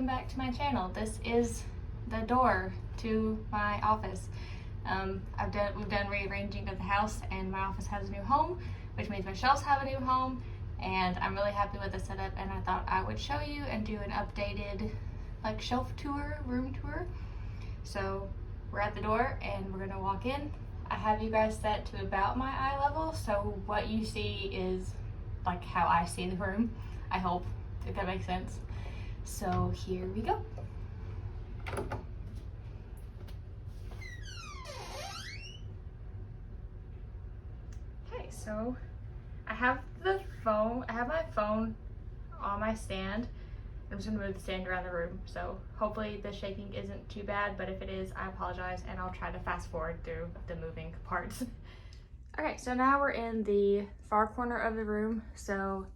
welcome back to my channel. This is the door to my office. We've done rearranging of the house and my office has a new home, which means my shelves have a new home, and I'm really happy with the setup, and I thought I would show you and do an updated like shelf tour, room tour. So we're at the door and we're gonna walk in. I have you guys set to about my eye level, so what you see is like how I see the room, I hope, if that makes sense. So here we go. Okay, so I have my phone on my stand. I'm just gonna move the stand around the room, so hopefully the shaking isn't too bad, but if it is, I apologize, and I'll try to fast forward through the moving parts. Okay, so now we're in the far corner of the room. So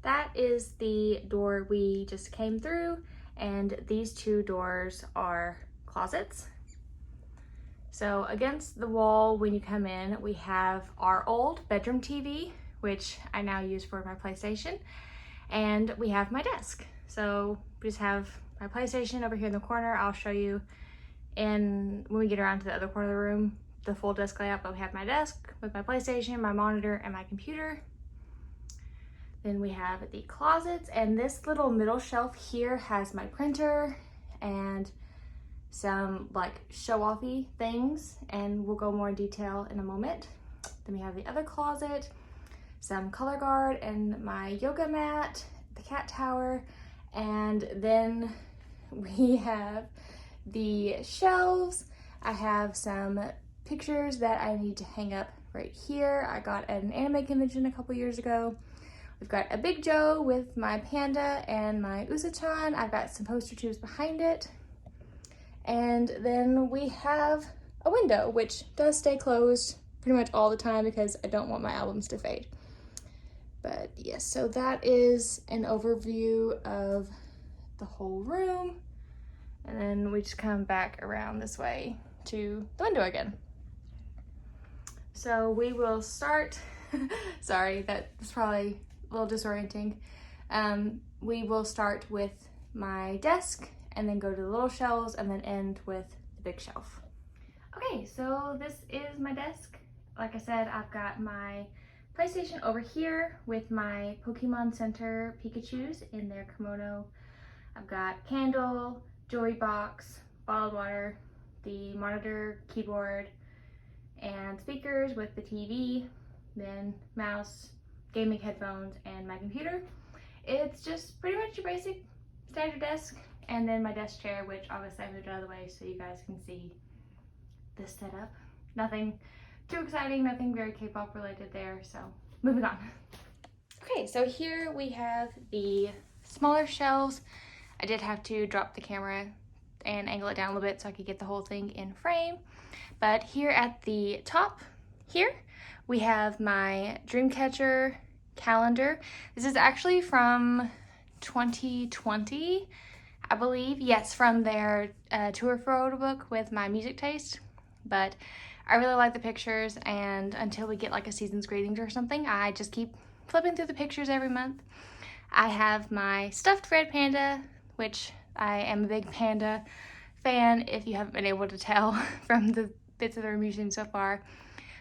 that is the door we just came through, and these two doors are closets. So against the wall when you come in, we have our old bedroom TV, which I now use for my PlayStation, and we have my desk. So we just have my PlayStation over here in the corner. I'll show you when we get around to the other corner of the room, the full desk layout, but we have my desk with my PlayStation, my monitor, and my computer. Then we have the closets, and this little middle shelf here has my printer and some like show-offy things, and we'll go more in detail in a moment. Then we have the other closet, some color guard and my yoga mat, the cat tower, and then we have the shelves. I have some pictures that I need to hang up right here. I got at an anime convention a couple years ago. We've got a Big Joe with my panda and my Usa-chan. I've got some poster tubes behind it. And then we have a window, which does stay closed pretty much all the time because I don't want my albums to fade. But yes, so that is an overview of the whole room. And then we just come back around this way to the window again. So we will start, sorry, that's probably a little disorienting. We will start with my desk and then go to the little shelves and then end with the big shelf. Okay, so this is my desk. Like I said, I've got my PlayStation over here with my Pokemon Center Pikachus in their kimono. I've got candle, jewelry box, bottled water, the monitor, keyboard, and speakers with the TV, then mouse, gaming headphones, and my computer. It's just pretty much your basic standard desk, and then my desk chair, which obviously I moved out of the way so you guys can see this setup. Nothing too exciting, nothing very K-pop related there, so moving on. Okay, so here we have the smaller shelves. I did have to drop the camera and angle it down a little bit so I could get the whole thing in frame. But here at the top here, we have my Dreamcatcher calendar. This is actually from 2020, I believe. Yes, from their tour photo book with my music taste. But I really like the pictures, and until we get like a season's greetings or something, I just keep flipping through the pictures every month. I have my stuffed red panda, which I am a big panda fan, if you haven't been able to tell from the bits of the room you've seen so far.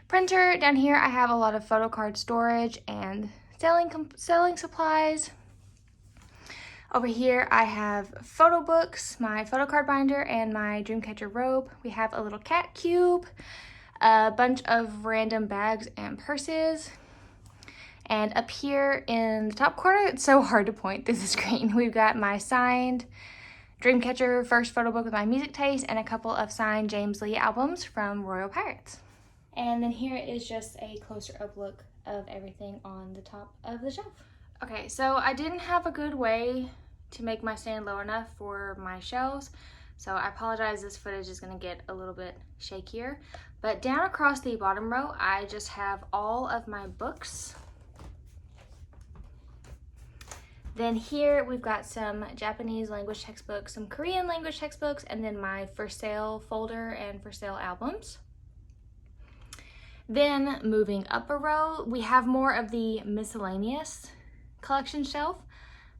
Printer. Down here I have a lot of photo card storage and selling supplies. Over here I have photo books, my photo card binder, and my Dreamcatcher robe. We have a little cat cube, a bunch of random bags and purses. And up here in the top corner, it's so hard to point through the screen, we've got my signed Dreamcatcher first photo book with my music taste and a couple of signed James Lee albums from Royal Pirates. And then here is just a closer up look of everything on the top of the shelf. Okay, so I didn't have a good way to make my stand low enough for my shelves, so I apologize, this footage is gonna get a little bit shakier. But down across the bottom row, I just have all of my books. Then here we've got some Japanese language textbooks, some Korean language textbooks, and then my for sale folder and for sale albums. Then moving up a row, we have more of the miscellaneous collection shelf.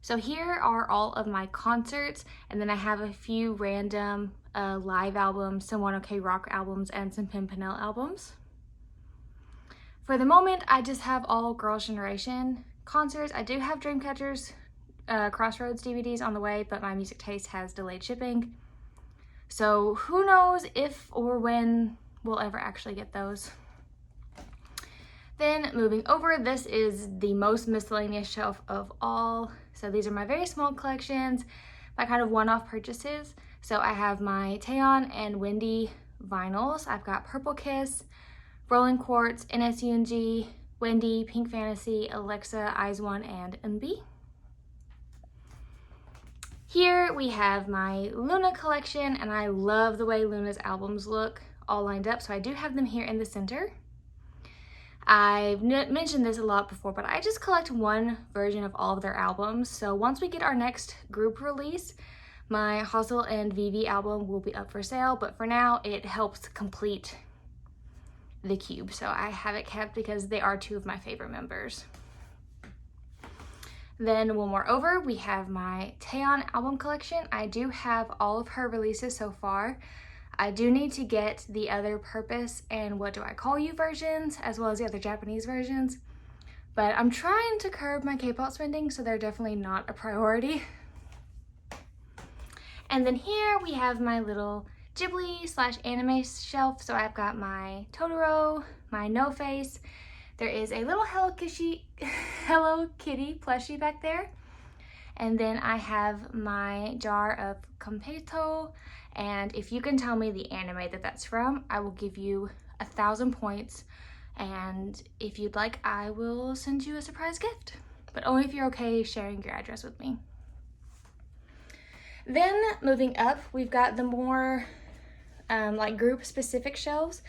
So here are all of my concerts, and then I have a few random live albums, some 1OK Rock albums, and some Pimpernel albums. For the moment, I just have all Girls' Generation concerts. I do have Dreamcatcher's Crossroads DVDs on the way, but my music taste has delayed shipping. So who knows if or when we'll ever actually get those. Then moving over, this is the most miscellaneous shelf of all. So these are my very small collections, my kind of one-off purchases. So I have my Taeyeon and Wendy vinyls. I've got Purple Kiss, Rolling Quartz, NSUNG, Wendy, Pink Fantasy, Alexa, IZ*ONE, and MB. Here we have my Luna collection, and I love the way Luna's albums look all lined up. So I do have them here in the center. I've mentioned this a lot before, but I just collect one version of all of their albums. So once we get our next group release, my Hostel and Vivi album will be up for sale, but for now it helps complete the cube. So I have it kept because they are two of my favorite members. Then one more over, we have my Taeyeon album collection. I do have all of her releases so far. I do need to get the other Purpose and What Do I Call You versions, as well as the other Japanese versions. But I'm trying to curb my K-pop spending, so they're definitely not a priority. And then here we have my little Ghibli/anime shelf. So I've got my Totoro, my No Face. There is a little Hello Kitty plushie back there. And then I have my jar of Completo. And if you can tell me the anime that's from, I will give you 1,000 points. And if you'd like, I will send you a surprise gift. But only if you're okay sharing your address with me. Then moving up, we've got the more like group specific shelves.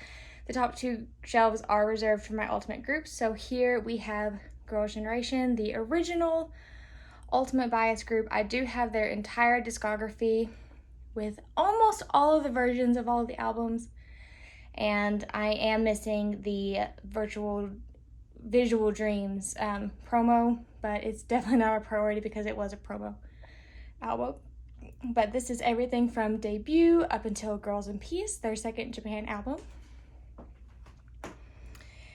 The top two shelves are reserved for my ultimate groups. So here we have Girls' Generation, the original Ultimate Bias group. I do have their entire discography with almost all of the versions of all of the albums, and I am missing the Visual Dreams promo, but it's definitely not a priority because it was a promo album. But this is everything from debut up until Girls in Peace, their second Japan album.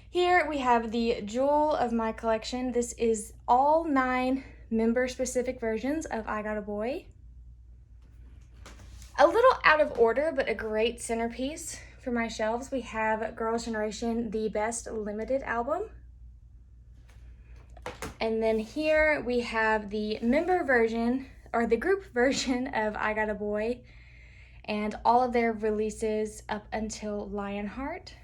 Here we have the jewel of my collection. This is all 9 member-specific versions of I Got a Boy. A little out of order, but a great centerpiece for my shelves. We have Girls' Generation, the Best Limited album. And then here we have the member version, or the group version of I Got a Boy, and all of their releases up until Lionheart.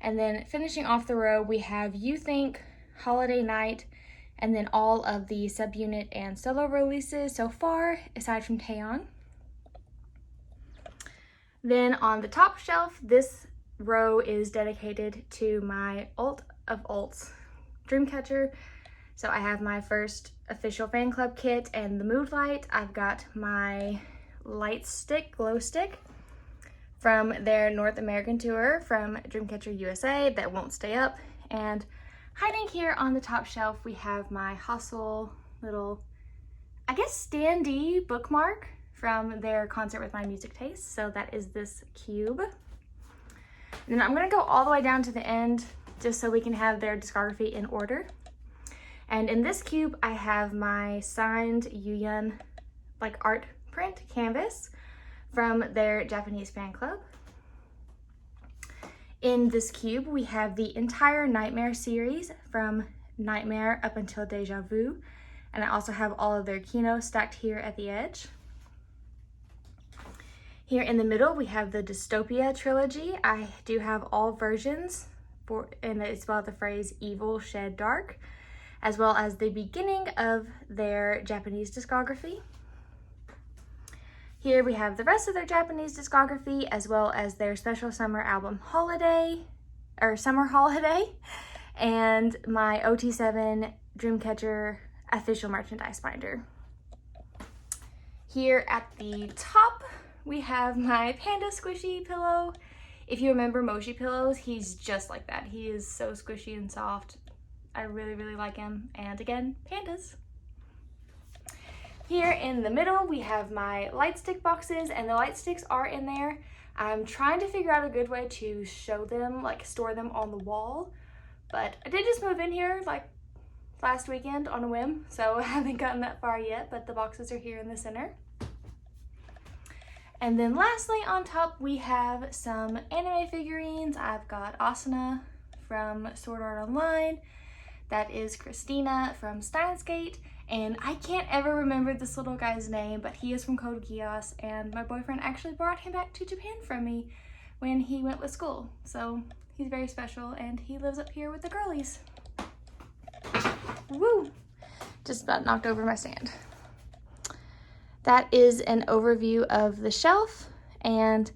And then finishing off the row, we have You Think, Holiday Night, and then all of the subunit and solo releases so far, aside from Taeyeon. Then on the top shelf, this row is dedicated to my ult of ults, Dreamcatcher. So I have my first official fan club kit and the mood light. I've got my light stick, glow stick, from their North American tour from Dreamcatcher USA that won't stay up. And hiding here on the top shelf, we have my Hustle little, I guess, standee bookmark from their concert with my music taste. So that is this cube. And then I'm gonna go all the way down to the end just so we can have their discography in order. And in this cube, I have my signed Yuyeon like art print canvas from their Japanese fan club. In this cube, we have the entire Nightmare series from Nightmare up until Deja Vu. And I also have all of their Kino stacked here at the edge. Here in the middle, we have the Dystopia trilogy. I do have all versions, and it's about the phrase Evil Shed Dark, as well as the beginning of their Japanese discography. Here we have the rest of their Japanese discography, as well as their special summer album Summer Holiday, and my OT7 Dreamcatcher official merchandise binder. Here at the top, we have my Panda Squishy pillow. If you remember Moshi pillows, he's just like that. He is so squishy and soft. I really, really like him. And again, pandas. Here in the middle, we have my light stick boxes, and the light sticks are in there. I'm trying to figure out a good way to show them, like store them on the wall, but I did just move in here like last weekend on a whim, so I haven't gotten that far yet, but the boxes are here in the center. And then lastly, on top, we have some anime figurines. I've got Asuna from Sword Art Online. That is Christina from STEIN'S, and I can't ever remember this little guy's name, but he is from Code Geass, and my boyfriend actually brought him back to Japan from me when he went with school. So he's very special, and he lives up here with the girlies. Woo! Just about knocked over my stand. That is an overview of the shelf, and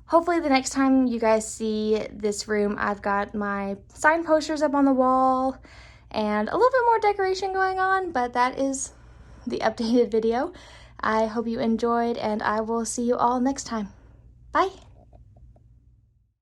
hopefully the next time you guys see this room, I've got my signed posters up on the wall and a little bit more decoration going on, but that is the updated video. I hope you enjoyed, and I will see you all next time. Bye!